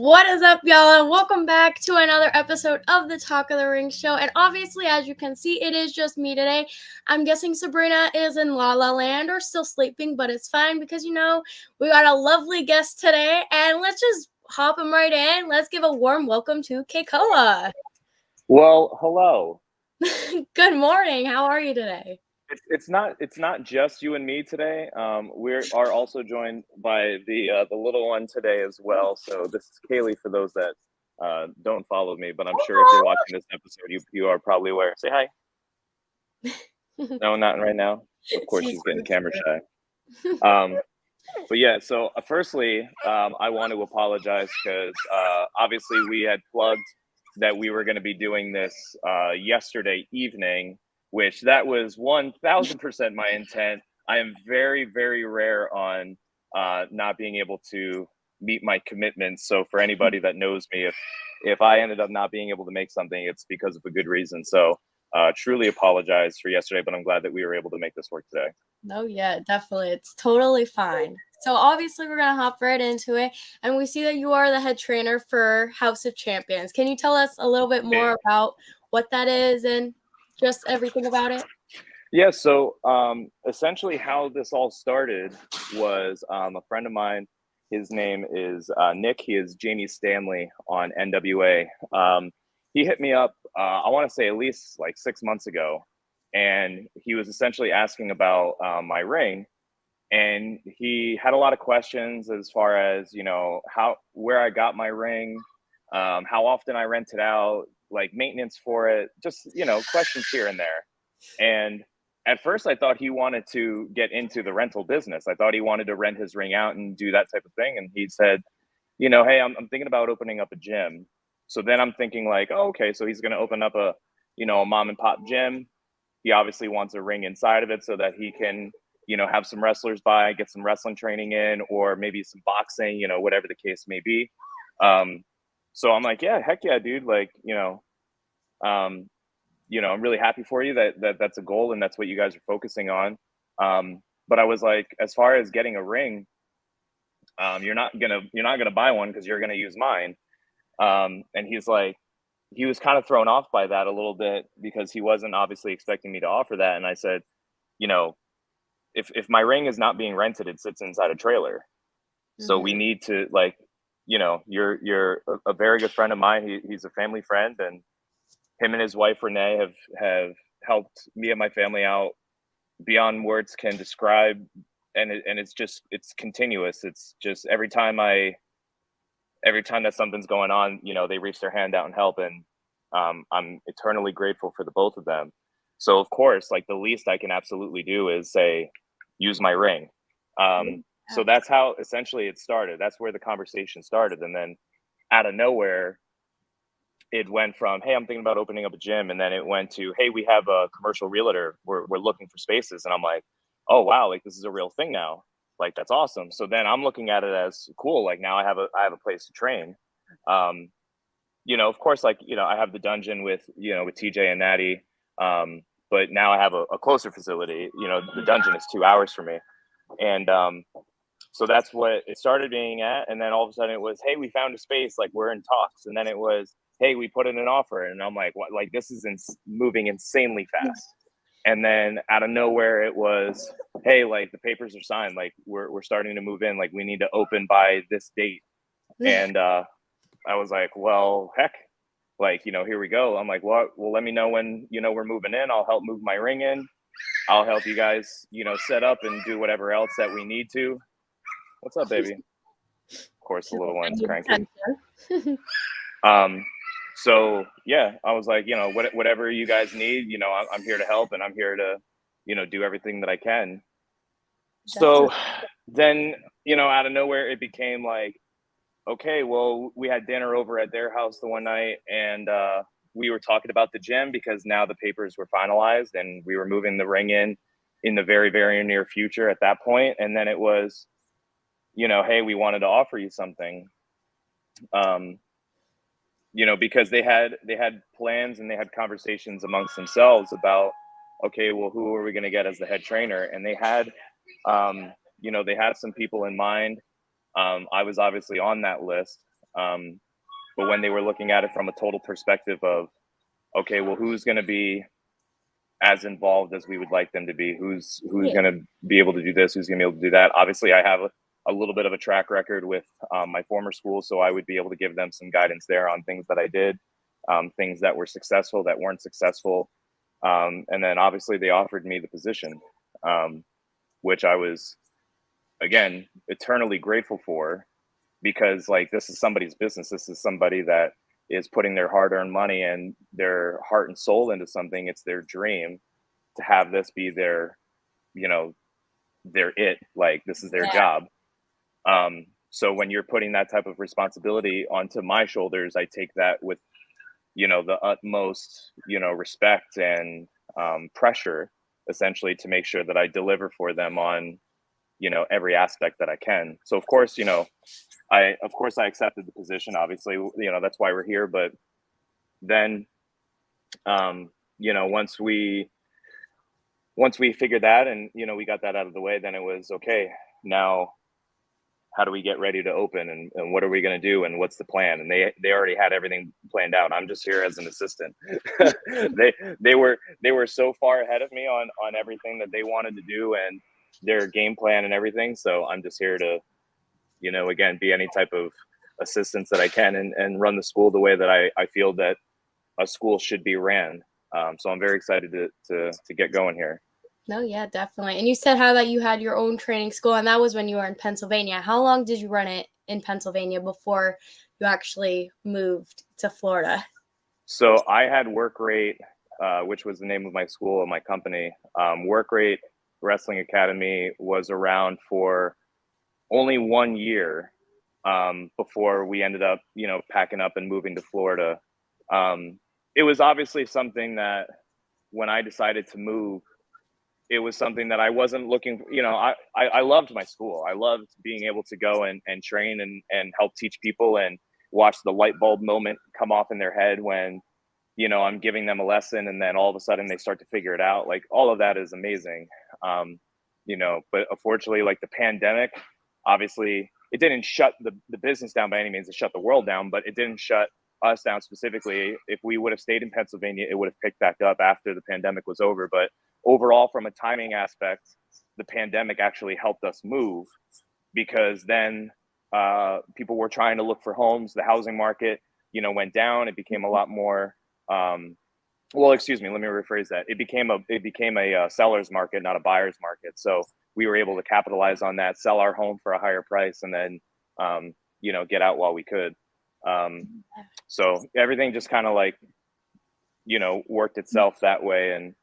What is up, y'all, and welcome back to another episode of the Talk of the Ring show. And obviously, as you can see, it is just me today. I'm guessing Sabrina is in La La Land or still sleeping, but it's fine because, we got a lovely guest today. And let's just hop him right in. Let's give a warm welcome to Kekoa. Well, hello. Good morning. How are you today? It's not just you and me today. We are also joined by the little one today as well. So this is Kaylee for those that don't follow me, but I'm sure if you're watching this episode, you are probably aware. Say hi. No, not right now. Of course, She's she's getting so camera shy. cute. But yeah, so firstly, I want to apologize because obviously we had plugged that we were going to be doing this yesterday evening, which that was 1000% my intent. I am very, very rare on not being able to meet my commitments. So for anybody that knows me, if I ended up not being able to make something, it's because of a good reason. So truly apologize for yesterday, but I'm glad that we were able to make this work today. No, yeah, definitely. It's totally fine. So obviously we're gonna hop right into it, and we see that you are the head trainer for House of Champions. Can you tell us a little bit more about what that is and just everything about it? Yeah, so essentially, how this all started was a friend of mine. His name is Nick. He is Jamie Stanley on NWA. He hit me up, I want to say at least like 6 months ago, and he was essentially asking about my ring. And he had a lot of questions as far as, where I got my ring, how often I rent it out, like maintenance for it, just, questions here and there. And at first, I thought he wanted to get into the rental business. I thought he wanted to rent his ring out and do that type of thing. And he said, hey, I'm thinking about opening up a gym. So then I'm thinking like, oh, okay, so he's going to open up a mom and pop gym. He obviously wants a ring inside of it so that he can, have some wrestlers by, get some wrestling training in, or maybe some boxing, whatever the case may be. So I'm like, yeah, heck yeah, dude. Like, um, I'm really happy for you that that's a goal and that's what you guys are focusing on. But I was like, as far as getting a ring, you're not gonna buy one because you're gonna use mine. And he was kind of thrown off by that a little bit because he wasn't obviously expecting me to offer that. And I said, you know, if my ring is not being rented, it sits inside a trailer. So we Mm-hmm. need to like, you're a very good friend of mine. He's a family friend, and him and his wife Renee have helped me and my family out beyond words can describe. And it's continuous. It's just every time that something's going on, they reach their hand out and help. And I'm eternally grateful for the both of them. So of course, like the least I can absolutely do is say, use my ring. So that's how essentially it started. That's where the conversation started. And then out of nowhere, it went from, hey, I'm thinking about opening up a gym. And then it went to, hey, we have a commercial realtor. We're looking for spaces. And I'm like, oh, wow, like this is a real thing now. Like, that's awesome. So then I'm looking at it as cool. Like now I have a place to train. Um, of course, like, I have the dungeon with TJ and Natty. But now I have a closer facility. The dungeon is 2 hours for me. And so that's what it started being at. And then all of a sudden it was, hey, we found a space, like we're in talks. And then it was, hey, we put in an offer. And I'm like, what? Like this is moving insanely fast. And then out of nowhere it was, hey, like the papers are signed, like we're starting to move in, like we need to open by this date. And I was like, well, heck, like, here we go. I'm like, well, let me know when, we're moving in. I'll help move my ring in. I'll help you guys, set up and do whatever else that we need to. What's up, baby? Of course, the little one's cranky. So yeah, I was like, whatever you guys need, I'm here to help, and I'm here to, do everything that I can. So then, out of nowhere, it became like, okay, well, we had dinner over at their house the one night, and we were talking about the gym because now the papers were finalized and we were moving the ring in the very, very near future at that point. And then it was, hey, we wanted to offer you something. Because they had plans and they had conversations amongst themselves about, okay, well, who are we going to get as the head trainer? And they had, they had some people in mind. I was obviously on that list. But when they were looking at it from a total perspective of, okay, well, who's going to be as involved as we would like them to be? Who's going to be able to do this? Who's going to be able to do that? Obviously, I have a little bit of a track record with my former school, so I would be able to give them some guidance there on things that I did, things that were successful, that weren't successful. And then obviously they offered me the position, which I was, again, eternally grateful for, because like, this is somebody's business. This is somebody that is putting their hard-earned money and their heart and soul into something. It's their dream to have this be their, you know, their like, this is their job. So when you're putting that type of responsibility onto my shoulders, I take that with, you know, the utmost, you know, respect and pressure, essentially, to make sure that I deliver for them on, you know, every aspect that I can. So of course, you know, I accepted the position. Obviously, you know, that's why we're here. But then, you know, once we figured that, and, you know, we got that out of the way, then it was okay. Now, how do we get ready to open, and what are we going to do, and what's the plan? And they already had everything planned out. I'm just here as an assistant. they were so far ahead of me on everything that they wanted to do and their game plan and everything. So I'm just here to, you know, again, be any type of assistance that I can, and run the school the way that I feel that a school should be ran. So I'm very excited to get going here. No, yeah, definitely. And you said how that you had your own training school, and that was when you were in Pennsylvania. How long did you run it in Pennsylvania before you actually moved to Florida? So I had Work Rate, which was the name of my school and my company. Work Rate Wrestling Academy was around for only 1 year, before we ended up, you know, packing up and moving to Florida. It was obviously something that, when I decided to move, it was something that I wasn't looking for. You know, I loved my school. I loved being able to go and train and help teach people, and watch the light bulb moment come off in their head when, you know, I'm giving them a lesson, and then all of a sudden they start to figure it out. Like, all of that is amazing. You know, but unfortunately, like, the pandemic, obviously it didn't shut the business down by any means. It shut the world down, but it didn't shut us down specifically. If we would have stayed in Pennsylvania, it would have picked back up after the pandemic was over. But overall, from a timing aspect, the pandemic actually helped us move, because then people were trying to look for homes. The housing market, you know, went down. It became a lot more. Well, excuse me. Let me rephrase that. It became a seller's market, not a buyer's market. So we were able to capitalize on that, sell our home for a higher price, and then, you know, get out while we could. So everything just kind of, like, you know, worked itself that way. And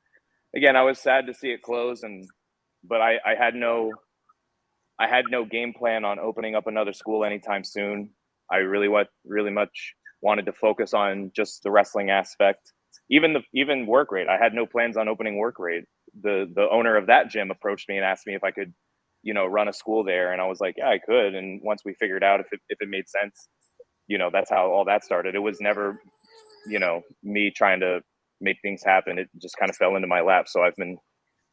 again, I was sad to see it close, but I had no game plan on opening up another school anytime soon. I really much wanted to focus on just the wrestling aspect. Even Work Rate, I had no plans on opening Work Rate. The owner of that gym approached me and asked me if I could, you know, run a school there, and I was like, yeah, I could. And once we figured out if it made sense, you know, that's how all that started. It was never, you know, me trying to make things happen. It just kind of fell into my lap. So I've been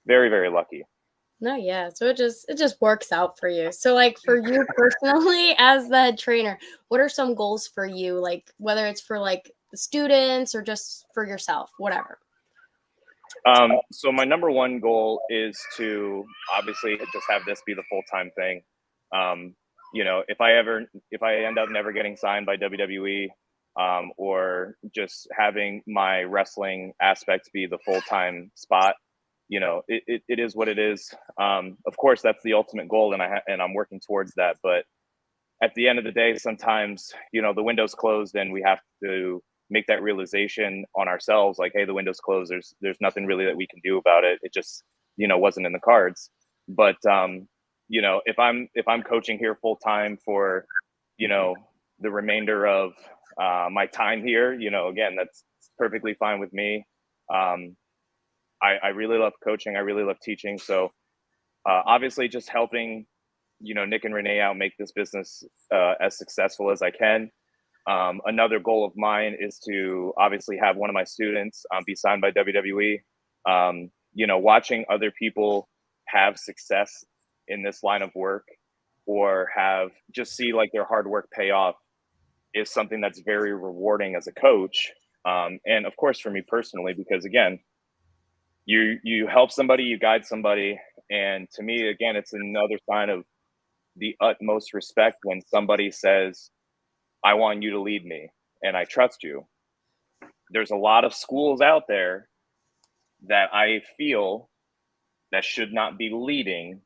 very, very lucky. No, yeah. So it just works out for you. So, like, for you personally as the head trainer, what are some goals for you? Like, whether it's for like the students or just for yourself, whatever. So my number one goal is to obviously just have this be the full-time thing. You know, if I end up never getting signed by WWE, or just having my wrestling aspects be the full-time spot, you know, it is what it is. Of course, that's the ultimate goal, and I'm working towards that. But at the end of the day, sometimes, you know, the window's closed, and we have to make that realization on ourselves, like, hey, the window's closed. There's nothing really that we can do about it. It just, you know, wasn't in the cards. But you know, if I'm coaching here full time for, you know, the remainder of my time here, you know, again, that's perfectly fine with me. I really love coaching. I really love teaching. So obviously, just helping, you know, Nick and Renee out, make this business as successful as I can. Another goal of mine is to obviously have one of my students be signed by WWE. You know, watching other people have success in this line of work, or have just see like their hard work pay off, is something that's very rewarding as a coach. And of course, for me personally, because again, you help somebody, you guide somebody, and to me, again, it's another sign of the utmost respect when somebody says, "I want you to lead me, and I trust you." There's a lot of schools out there that I feel that should not be leading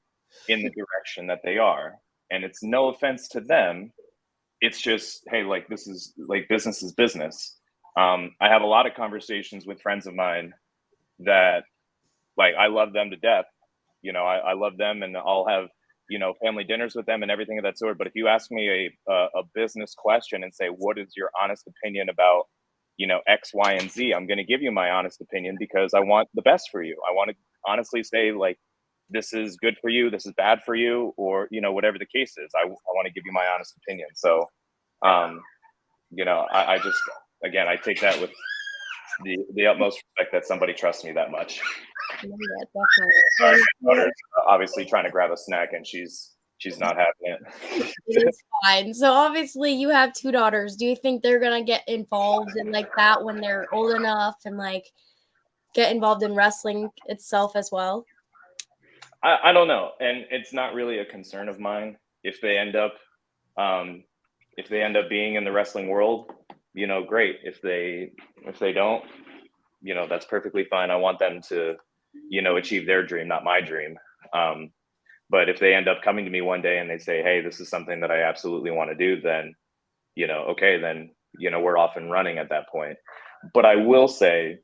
in the direction that they are, and it's no offense to them. It's just, hey, like this is like business is business. I have a lot of conversations with friends of mine that like I love them to death. I love them, and I'll have family dinners with them and everything of that sort. But if you ask me a business question and say, what is your honest opinion about X, Y, and Z, I'm going to give you my honest opinion because I want the best for you. I want to honestly say like this is good for you, this is bad for you, or whatever the case is. I want to give you my honest opinion. So I just, again, I take that with the utmost respect that somebody trusts me that much. Yeah, definitely. My daughter's obviously trying to grab a snack and she's not having it. It is fine. So obviously you have 2 daughters. Do you think they're gonna get involved in like that when they're old enough and like get involved in wrestling itself as well? I don't know, and it's not really a concern of mine if they end up being in the wrestling world. Great. If they don't, that's perfectly fine. I want them to achieve their dream, not my dream. But if they end up coming to me one day and they say, hey, this is something that I absolutely want to do, then okay, then we're off and running at that point. But I will say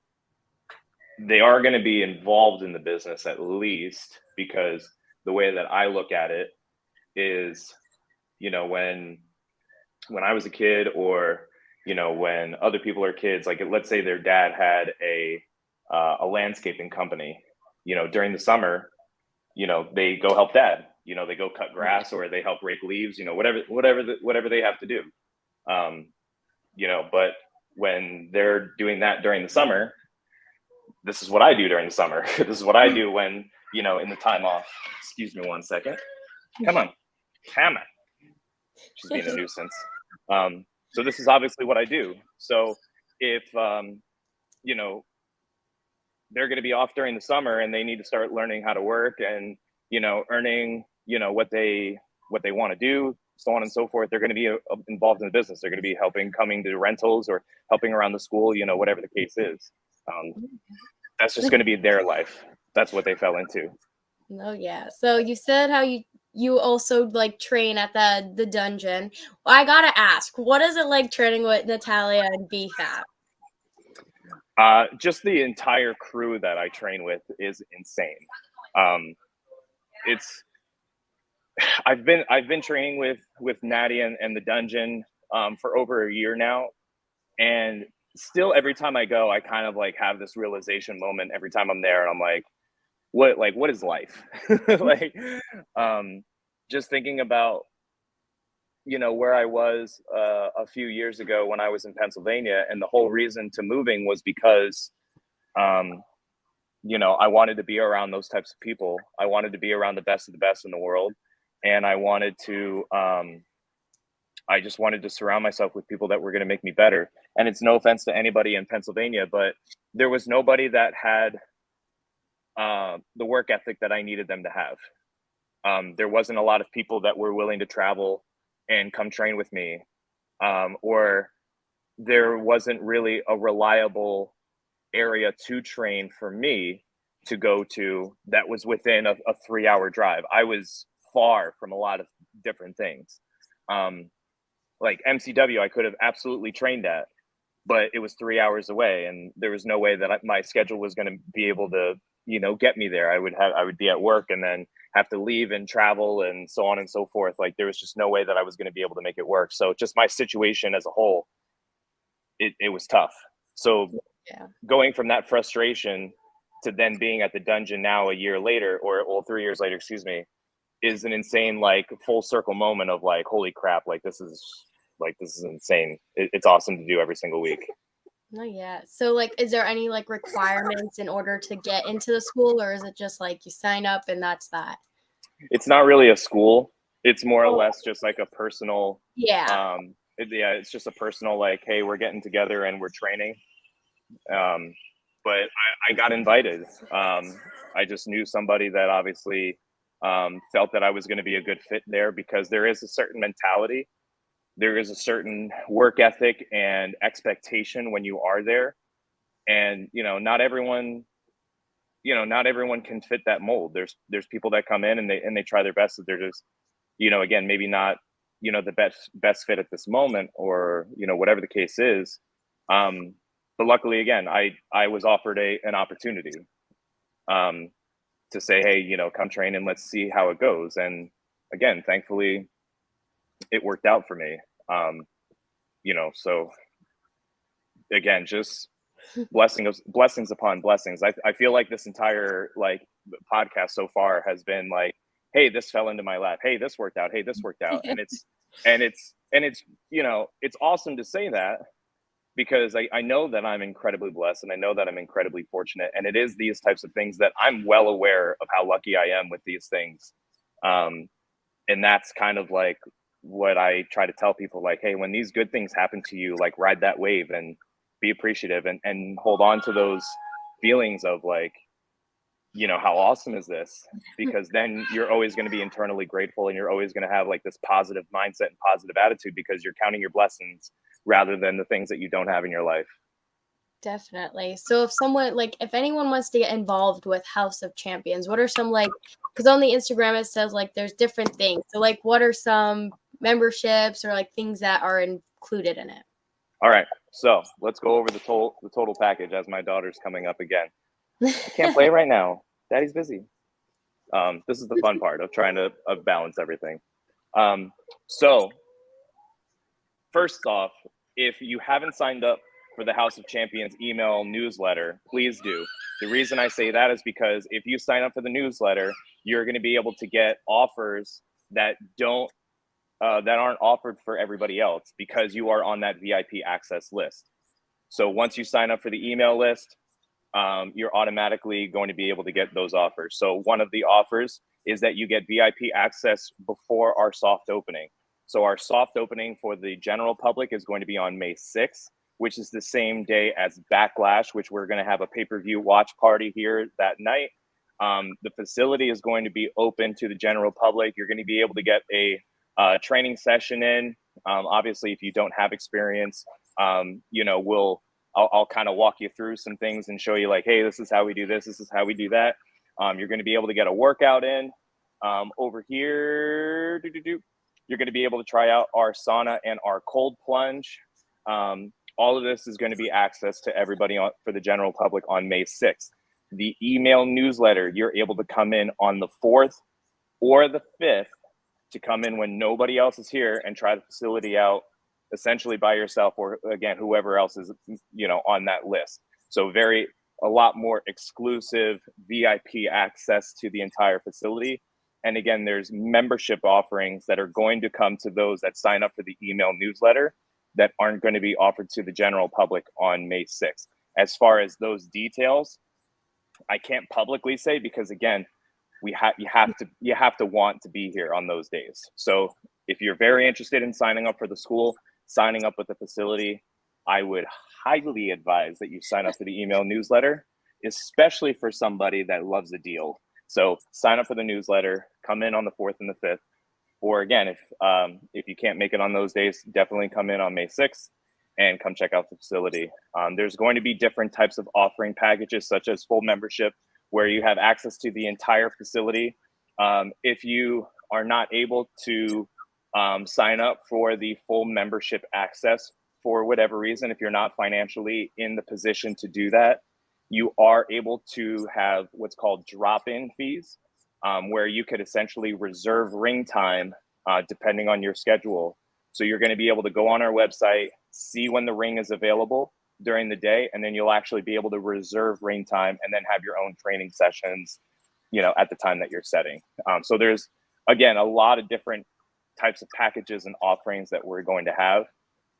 they are going to be involved in the business at least, because the way that I look at it is, when I was a kid, or when other people are kids, like let's say their dad had a landscaping company, during the summer, they go help dad, they go cut grass or they help rake leaves, whatever they have to do. But when they're doing that during the summer, this is what I do during the summer. This is what I do when, in the time off. Excuse me 1 second. Come on. She's being a nuisance. So this is obviously what I do. So if, they're going to be off during the summer and they need to start learning how to work and, earning, what they want to do, so on and so forth, they're going to be involved in the business. They're going to be coming to rentals or helping around the school, whatever the case is. That's just going to be their life. That's what they fell into. Oh yeah. So you said how you also like train at the dungeon. Well, I gotta ask, what is it like training with Natalia and BFAP? Just the entire crew that I train with is insane. I've been training with Natty and the dungeon for over a year now, and still every time I go, I kind of like have this realization moment every time I'm there, and I'm like, what is life? Like, just thinking about where I was a few years ago when I was in Pennsylvania, and the whole reason to moving was because I wanted to be around those types of people. I wanted to be around the best of the best in the world, and I wanted to I just wanted to surround myself with people that were going to make me better. And it's no offense to anybody in Pennsylvania, but there was nobody that had the work ethic that I needed them to have. There wasn't a lot of people that were willing to travel and come train with me, or there wasn't really a reliable area to train for me to go to that was within a 3-hour drive. I was far from a lot of different things. Like MCW, I could have absolutely trained at, but it was 3 hours away, and there was no way that my schedule was going to be able to, get me there. I would be at work and then have to leave and travel and so on and so forth. Like there was just no way that I was going to be able to make it work. So just my situation as a whole, it was tough. So Yeah. going from that frustration to then being at the dungeon now a year later, or well, 3 years later, excuse me, is an insane, like full circle moment of like, holy crap, like this is insane. It's awesome to do every single week. Oh yeah. So like, is there any like requirements in order to get into the school, or is it just like you sign up and that's that? It's not really a school. It's more or less just like a personal, Yeah. yeah, it's just a personal like, hey, we're getting together and we're training. But I got invited. I just knew somebody that obviously felt that I was going to be a good fit there, because there is a certain mentality, there is a certain work ethic and expectation when you are there, and not everyone can fit that mold. There's people that come in and they try their best, that they're just, again, maybe not, the best fit at this moment, or whatever the case is. But luckily, again, I was offered an opportunity, um, to say, hey, come train and let's see how it goes. And again, thankfully, it worked out for me. So again, just blessings upon blessings. I feel like this entire like podcast so far has been like, hey, this fell into my lap. Hey, this worked out. Hey, this worked out. And it's it's awesome to say that, because I know that I'm incredibly blessed, and I know that I'm incredibly fortunate. And it is these types of things that I'm well aware of how lucky I am with these things. And that's kind of like what I try to tell people, like, hey, when these good things happen to you, like, ride that wave and be appreciative, and hold on to those feelings of like, how awesome is this? Because then you're always going to be internally grateful, and you're always going to have like this positive mindset and positive attitude, because you're counting your blessings rather than the things that you don't have in your life. Definitely. So if anyone wants to get involved with House of Champions, what are some because on the Instagram it says like there's different things. So like what are some memberships or like things that are included in it? All right. So let's go over the total package, as my daughter's coming up again. I can't play right now. Daddy's busy. This is the fun part of trying to balance everything. So first off, if you haven't signed up for the House of Champions email newsletter, please do. The reason I say that is because if you sign up for the newsletter, you're going to be able to get offers that aren't offered for everybody else, because you are on that VIP access list. So once you sign up for the email list, you're automatically going to be able to get those offers. So one of the offers is that you get VIP access before our soft opening. So our soft opening for the general public is going to be on May 6th, which is the same day as Backlash, which we're going to have a pay-per-view watch party here that night. The facility is going to be open to the general public. You're going to be able to get a training session in. Obviously, if you don't have experience, I'll kind of walk you through some things and show you like, hey, this is how we do this. This is how we do that. You're going to be able to get a workout in. Over here, you're going to be able to try out our sauna and our cold plunge. All of this is going to be access to everybody for the general public on May 6th. The email newsletter, you're able to come in on the 4th or the 5th, to come in when nobody else is here and try the facility out essentially by yourself, or again, whoever else is, on that list. So a lot more exclusive VIP access to the entire facility. And again, there's membership offerings that are going to come to those that sign up for the email newsletter that aren't going to be offered to the general public on May 6th. As far as those details, I can't publicly say, because again, you have to want to be here on those days. So if you're very interested in signing up for the school, signing up with the facility, I would highly advise that you sign up for the email newsletter, especially for somebody that loves a deal. So sign up for the newsletter, come in on the 4th and the 5th. Or again, if you can't make it on those days, definitely come in on May 6th and come check out the facility. There's going to be different types of offering packages, such as full membership, where you have access to the entire facility. If you are not able to sign up for the full membership access for whatever reason, if you're not financially in the position to do that, you are able to have what's called drop-in fees, where you could essentially reserve ring time depending on your schedule. So you're going to be able to go on our website, see when the ring is available during the day, and then you'll actually be able to reserve ring time and then have your own training sessions, at the time that you're setting. So there's, again, a lot of different types of packages and offerings that we're going to have,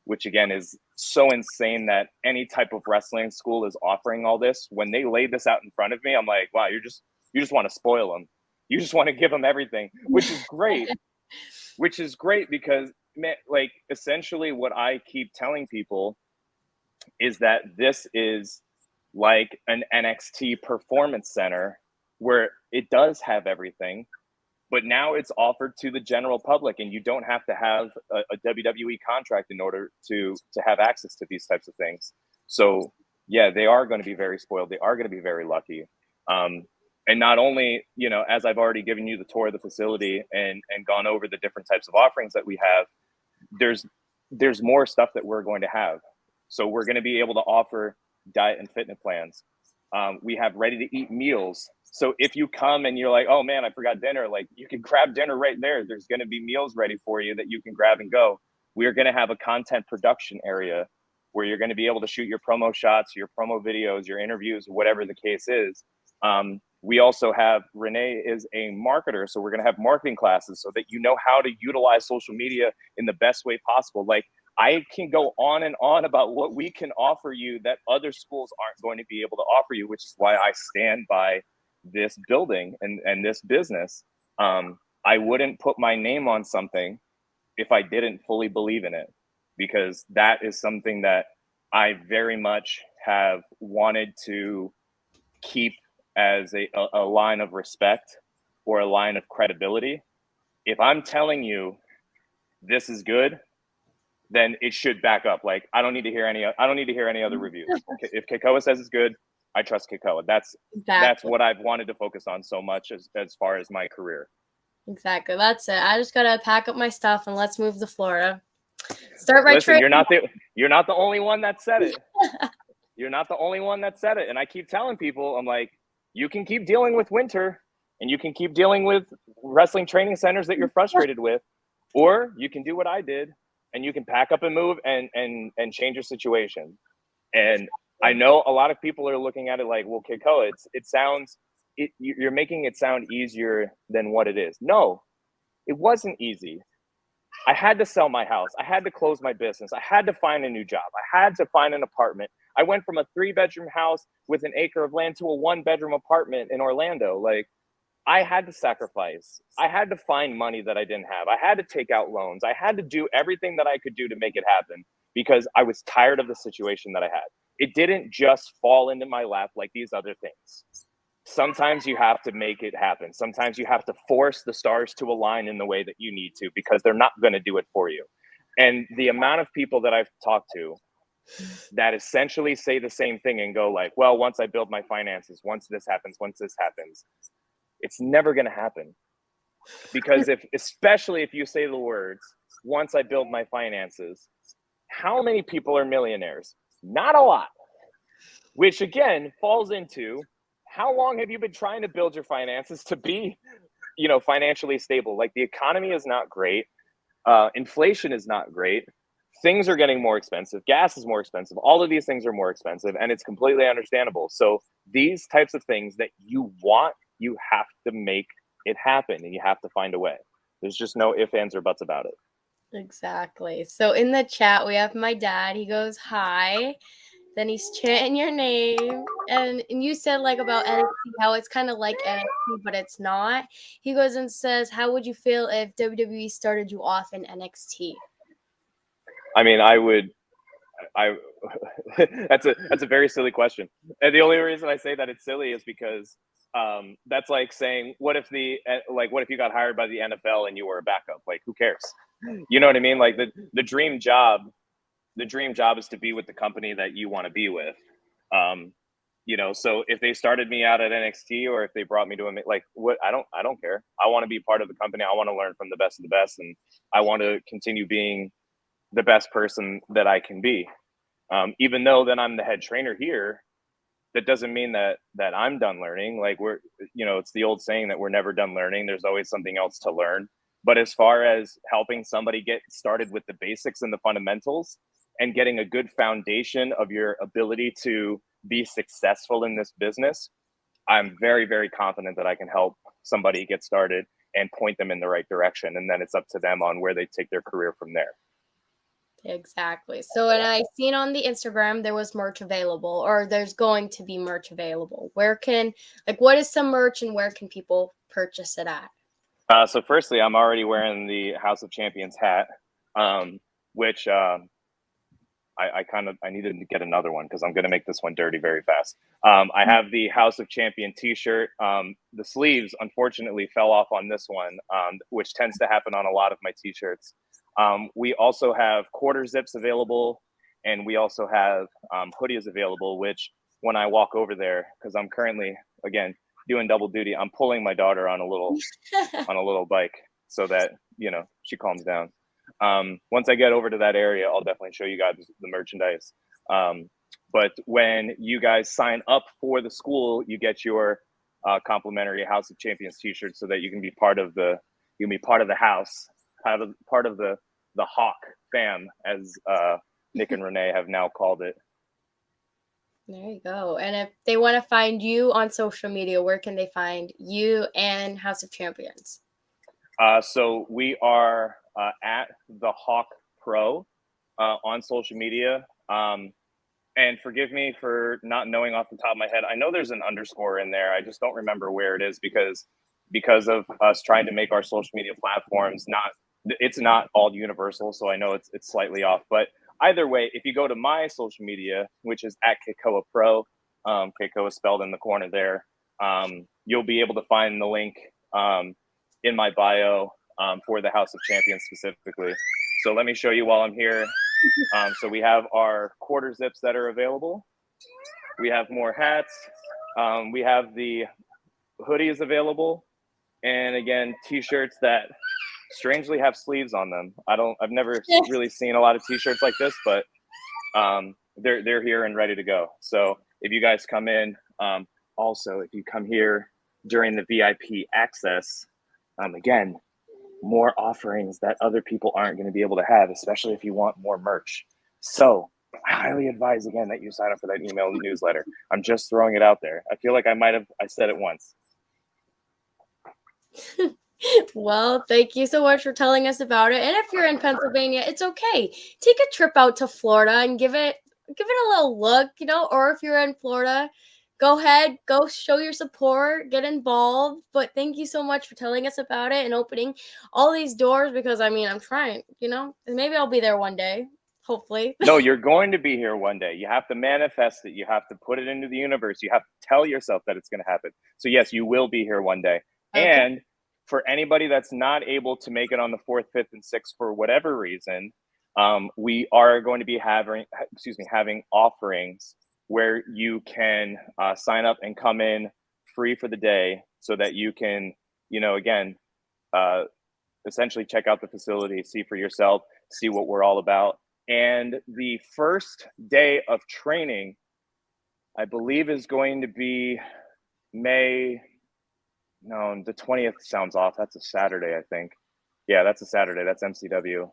which again is so insane that any type of wrestling school is offering all this. When they laid this out in front of me, I'm like, wow, you just want to spoil them. You just want to give them everything, which is great. Which is great, because like essentially what I keep telling people is that this is like an NXT performance center where it does have everything, but now it's offered to the general public, and you don't have to have a WWE contract in order to have access to these types of things. So yeah, they are going to be very spoiled. They are going to be very lucky. And not only, you know, as I've already given you the tour of the facility and gone over the different types of offerings that we have, there's more stuff that we're going to have. So we're going to be able to offer diet and fitness plans. We have ready to eat meals. So if you come and you're like, oh man, I forgot dinner, like you can grab dinner right there. There's going to be meals ready for you that you can grab and go. We are going to have a content production area where you're going to be able to shoot your promo shots, your promo videos, your interviews, whatever the case is. We also have, Renee is a marketer, so we're going to have marketing classes so that you know how to utilize social media in the best way possible. Like, I can go on and on about what we can offer you that other schools aren't going to be able to offer you, which is why I stand by this building and this business. I wouldn't put my name on something if I didn't fully believe in it, because that is something that I very much have wanted to keep as a line of respect or a line of credibility. If I'm telling you this is good, then it should back up. Like, I don't need to hear any other reviews. If Kekoa says it's good, I trust Kekoa. That's what I've wanted to focus on so much as far as my career. Exactly. That's it. I just gotta pack up my stuff and let's move to Florida. Start my trip. You're not the only one that said it. You're not the only one that said it. And I keep telling people, I'm like, you can keep dealing with winter and you can keep dealing with wrestling training centers that you're frustrated with, or you can do what I did and you can pack up and move and change your situation. And I know a lot of people are looking at it like, well, Kekoa, you're making it sound easier than what it is. No, it wasn't easy. I had to sell my house. I had to close my business. I had to find a new job. I had to find an apartment. I went from a 3-bedroom house with an acre of land to a 1-bedroom apartment in Orlando. Like, I had to sacrifice. I had to find money that I didn't have. I had to take out loans. I had to do everything that I could do to make it happen because I was tired of the situation that I had. It didn't just fall into my lap like these other things. Sometimes you have to make it happen. Sometimes you have to force the stars to align in the way that you need to, because they're not going to do it for you. And the amount of people that I've talked to that essentially say the same thing and go like, well, once I build my finances, once this happens, it's never going to happen. Because especially if you say the words, once I build my finances, how many people are millionaires? Not a lot. Which again falls into, how long have you been trying to build your finances to be, financially stable? Like, the economy is not great. Inflation is not great. Things are getting more expensive. Gas is more expensive. All of these things are more expensive, and it's completely understandable. So these types of things that you want, you have to make it happen, and you have to find a way. There's just no ifs, ands, or buts about it. Exactly. So in the chat, we have my dad. He goes, hi. Then he's chanting your name. And you said like about NXT, how it's kind of like NXT, but it's not. He goes and says, how would you feel if WWE started you off in NXT? I mean, that's a very silly question. And the only reason I say that it's silly is because that's like saying, what if you got hired by the NFL and you were a backup? Like, who cares? You know what I mean? Like, the dream job is to be with the company that you want to be with. So if they started me out at NXT or if they brought me to I don't care. I want to be part of the company. I want to learn from the best of the best, and I want to continue being the best person that I can be. Even though then I'm the head trainer here, that doesn't mean that I'm done learning. Like, it's the old saying that we're never done learning. There's always something else to learn. But as far as helping somebody get started with the basics and the fundamentals and getting a good foundation of your ability to be successful in this business, I'm very, very confident that I can help somebody get started and point them in the right direction. And then it's up to them on where they take their career from there. Exactly. So, and I seen on the Instagram there was merch available, or there's going to be merch available. What is some merch and where can people purchase it at? So firstly, I'm already wearing the House of Champions hat. which I needed to get another one because I'm going to make this one dirty very fast. I have the House of Champion T-shirt. The sleeves unfortunately fell off on this one, which tends to happen on a lot of my T-shirts. We also have quarter zips available, and we also have hoodies available. Which when I walk over there, because I'm currently again doing double duty, I'm pulling my daughter on a little bike so that she calms down. Once I get over to that area, I'll definitely show you guys the merchandise. But when you guys sign up for the school, you get your complimentary House of Champions T-shirt, so that you can be part of the house, part of the Hawk fam, as Nick and Renee have now called it. There you go. And if they want to find you on social media, where can they find you and House of Champions? So we are at the Hawk Pro on social media. And forgive me for not knowing off the top of my head. I know there's an underscore in there. I just don't remember where it is because of us trying to make our social media platforms it's not all universal. So I know it's slightly off. But either way, if you go to my social media, which is at Kekoa Pro, Kekoa spelled in the corner there, you'll be able to find the link in my bio for the House of Champions specifically. So let me show you while I'm here. So we have our quarter zips that are available. We have more hats. We have the hoodies available. And again, T-shirts that strangely have sleeves on them. I've never really seen a lot of T-shirts like this, but they're here and ready to go. So if you guys come in, also if you come here during the VIP access, again, more offerings that other people aren't going to be able to have, especially if you want more merch. So I highly advise again that you sign up for that email newsletter. I'm just throwing it out there. I feel like I said it once. Well, thank you so much for telling us about it. And if you're in Pennsylvania, it's okay. Take a trip out to Florida and give it a little look, or if you're in Florida, go ahead, go show your support, get involved. But thank you so much for telling us about it and opening all these doors, because I'm trying, and maybe I'll be there one day, hopefully. No, you're going to be here one day. You have to manifest it. You have to put it into the universe. You have to tell yourself that it's going to happen. So yes, you will be here one day. Okay. And for anybody that's not able to make it on the 4th, 5th, and 6th for whatever reason, we are going to be having offerings where you can sign up and come in free for the day, so that you can, again, essentially check out the facility, see for yourself, see what we're all about. And the first day of training, I believe, is going to be the 20th sounds off. That's a Saturday, I think. Yeah, that's a Saturday. That's MCW.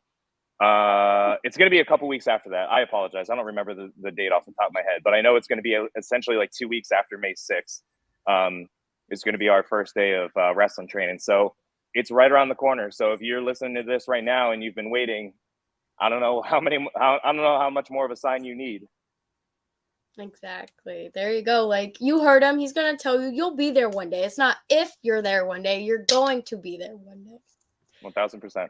It's going to be a couple weeks after that. I apologize. I don't remember the date off the top of my head, but I know it's going to be essentially like 2 weeks after May 6th. It's going to be our first day of wrestling training. So it's right around the corner. So if you're listening to this right now and you've been waiting, I don't know how much more of a sign you need. Exactly. There you go. Like, you heard him. He's going to tell you you'll be there one day. It's not if you're there one day. You're going to be there one day. 1,000%.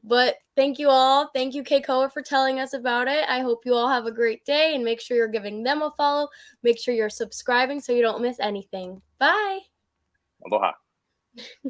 But thank you all. Thank you, Kekoa, for telling us about it. I hope you all have a great day, and make sure you're giving them a follow. Make sure you're subscribing so you don't miss anything. Bye. Aloha.